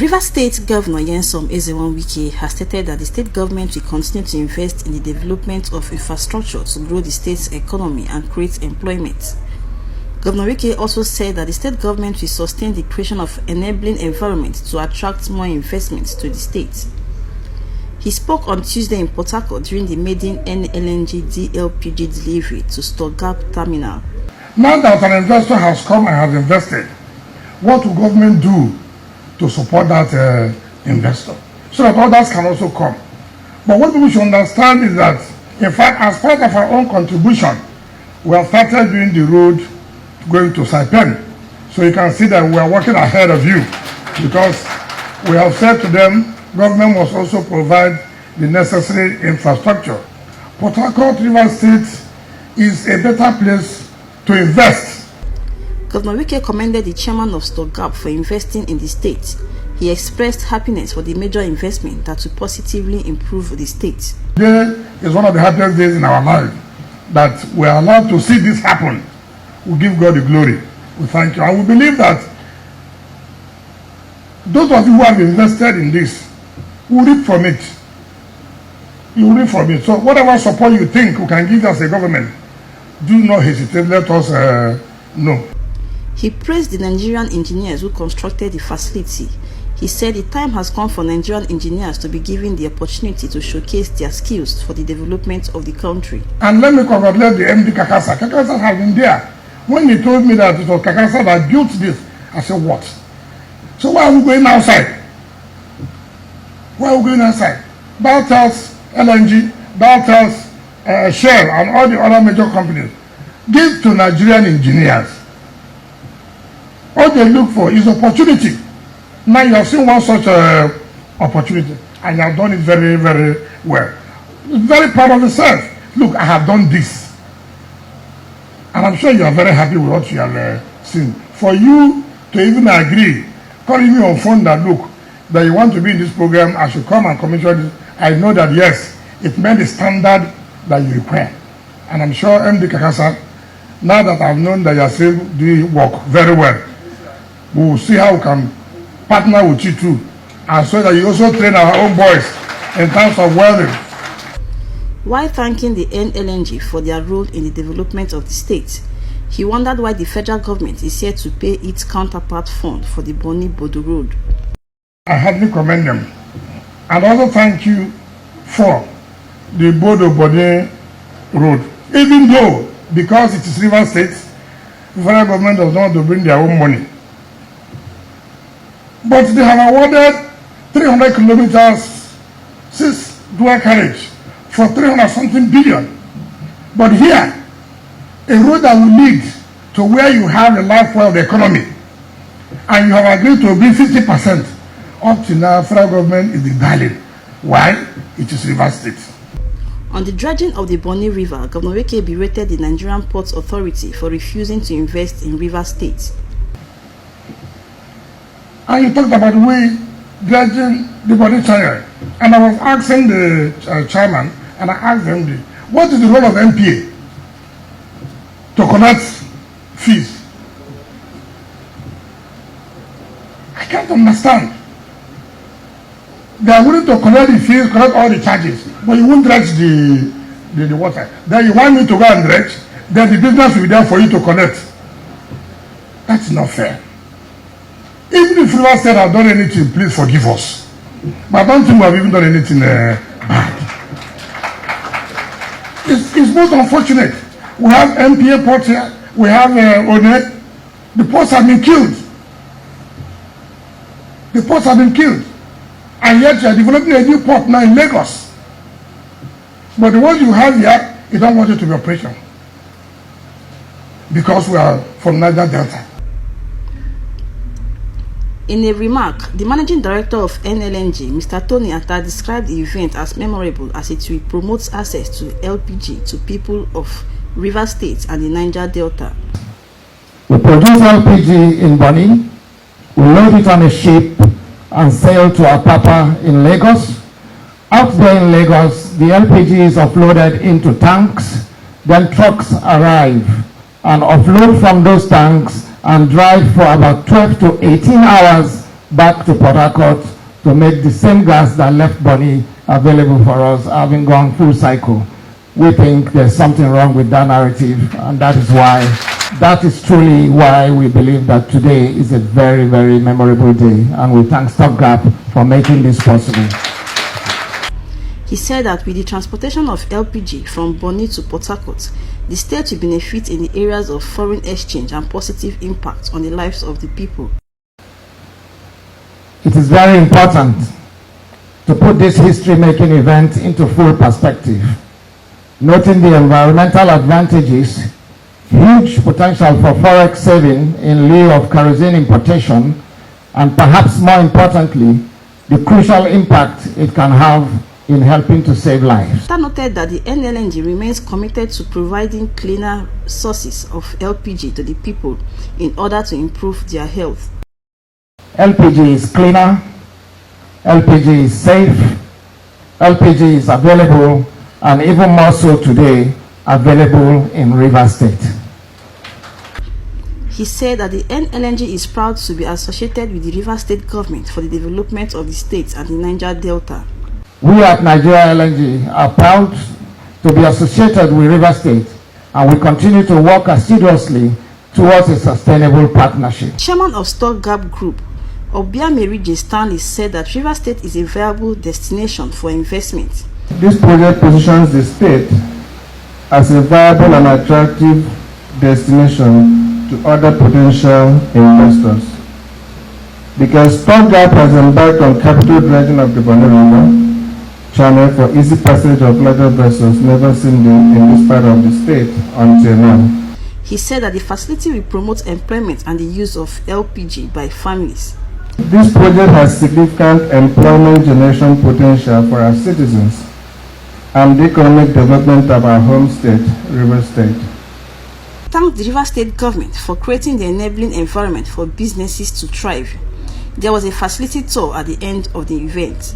Rivers State Governor Nyesom Ezewan-Wike has stated that the state government will continue to invest in the development of infrastructure to grow the state's economy and create employment. Governor Wike also said that the state government will sustain the creation of enabling environment to attract more investments to the state. He spoke on Tuesday in Port Harcourt during the maiden NLNG DLPG delivery to Stogap Terminal. Now that an investor has come and has invested, what will government do to support that investor so that others can also come? But what we should understand is that, in fact, as part of our own contribution, we have started doing the road going to Saipan. So you can see that we are working ahead of you, because we have said to them, government must also provide the necessary infrastructure. Port Harcourt Rivers State is a better place to invest. Governor Wike commended the chairman of Stogap for investing in the state. He expressed happiness for the major investment that will positively improve the state. Today is one of the happiest days in our life that we are allowed to see this happen. We give God the glory. We thank you. And we believe that those of you who have invested in this will reap from it. You will reap from it. So whatever support you think we can give as a government, do not hesitate. Let us know. He praised the Nigerian engineers who constructed the facility. He said the time has come for Nigerian engineers to be given the opportunity to showcase their skills for the development of the country. And let me congratulate the MD Kakasa. Kakasa has been there. When he told me that it was Kakasa that built this, I said, what? So why are we going outside? Why are we going outside? That tells LNG, that tells Shell and all the other major companies. Give to Nigerian engineers. All they look for is opportunity. Now you have seen one such opportunity, and you have done it very, very well. Very proud of yourself. Look, I have done this. And I'm sure you are very happy with what you have seen. For you to even agree, calling me on phone that, look, that you want to be in this program, I should come and commission this. I know that, yes, it met the standard that you require. And I'm sure MD Kakasa, now that I've known that you are still doing work very well, we will see how we can partner with you too, and so that you also train our own boys in terms of welding. While thanking the NLNG for their role in the development of the state, he wondered why the federal government is yet to pay its counterpart fund for the Bonny Bodo Road. I heartily commend them, and also thank you for the Bodo Bonny Road. Even though, because it is Rivers State, the federal government does not want to bring their own money. But they have awarded 300 kilometers, 6 dual carriage for 300-something billion. But here, a road that will lead to where you have the life of the economy, and you have agreed to be 50%. Up to now, federal government is the darling. Why? It is Rivers State. On the dredging of the Bonny River, Governor Wike berated the Nigerian Ports Authority for refusing to invest in Rivers State. And you talked about we dredging the Bonny Channel. And I was asking the chairman, and I asked him, what is the role of NPA to collect fees? I can't understand. They are willing to collect the fees, collect all the charges, but you won't dredge the water. Then you want me to go and dredge, then the business will be there for you to collect. That's not fair. Even if Rivers State have done anything, please forgive us. But I don't think we have even done anything bad. It's most unfortunate. We have MPA ports here, we have ONET. The ports have been killed. The ports have been killed. And yet you are developing a new port now in Lagos. But the ones you have here, you don't want it to be operational. Because we are from Niger Delta. In a remark, the managing director of NLNG, Mr. Tony Atta, described the event as memorable as it will promote access to LPG to people of Rivers State and the Niger Delta. We produce LPG in Bonny, we load it on a ship and sail to Apapa in Lagos. Out there in Lagos, the LPG is offloaded into tanks, then trucks arrive and offload from those tanks and drive for about 12 to 18 hours back to Port Harcourt to make the same gas that left Bonny available for us, having gone full cycle. We think there's something wrong with that narrative, and that is truly why we believe that today is a very, very memorable day, and we thank Stopgap for making this possible. He said that with the transportation of LPG from Bonny to Port Harcourt, the state will benefit in the areas of foreign exchange and positive impact on the lives of the people. It is very important to put this history-making event into full perspective, noting the environmental advantages, huge potential for forex saving in lieu of kerosene importation, and perhaps more importantly, the crucial impact it can have in helping to save lives. He noted that the NLNG remains committed to providing cleaner sources of LPG to the people in order to improve their health. LPG is cleaner, LPG is safe, LPG is available, and even more so today, available in Rivers State. He said that the NLNG is proud to be associated with the Rivers State government for the development of the state and the Niger Delta. We at Nigeria LNG are proud to be associated with Rivers State, and we continue to work assiduously towards a sustainable partnership. Chairman of Stopgap Group, Obiameri J. Stanley, said that Rivers State is a viable destination for investment. This project positions the state as a viable and attractive destination to other potential investors, because Stopgap has embarked on capital dredging of the Bonny River channel for easy passage of larger vessels never seen in this part of the state until now. He said that the facility will promote employment and the use of LPG by families. This project has significant employment generation potential for our citizens and the economic development of our home state, Rivers State. Thank the Rivers State government for creating the enabling environment for businesses to thrive. There was a facility tour at the end of the event.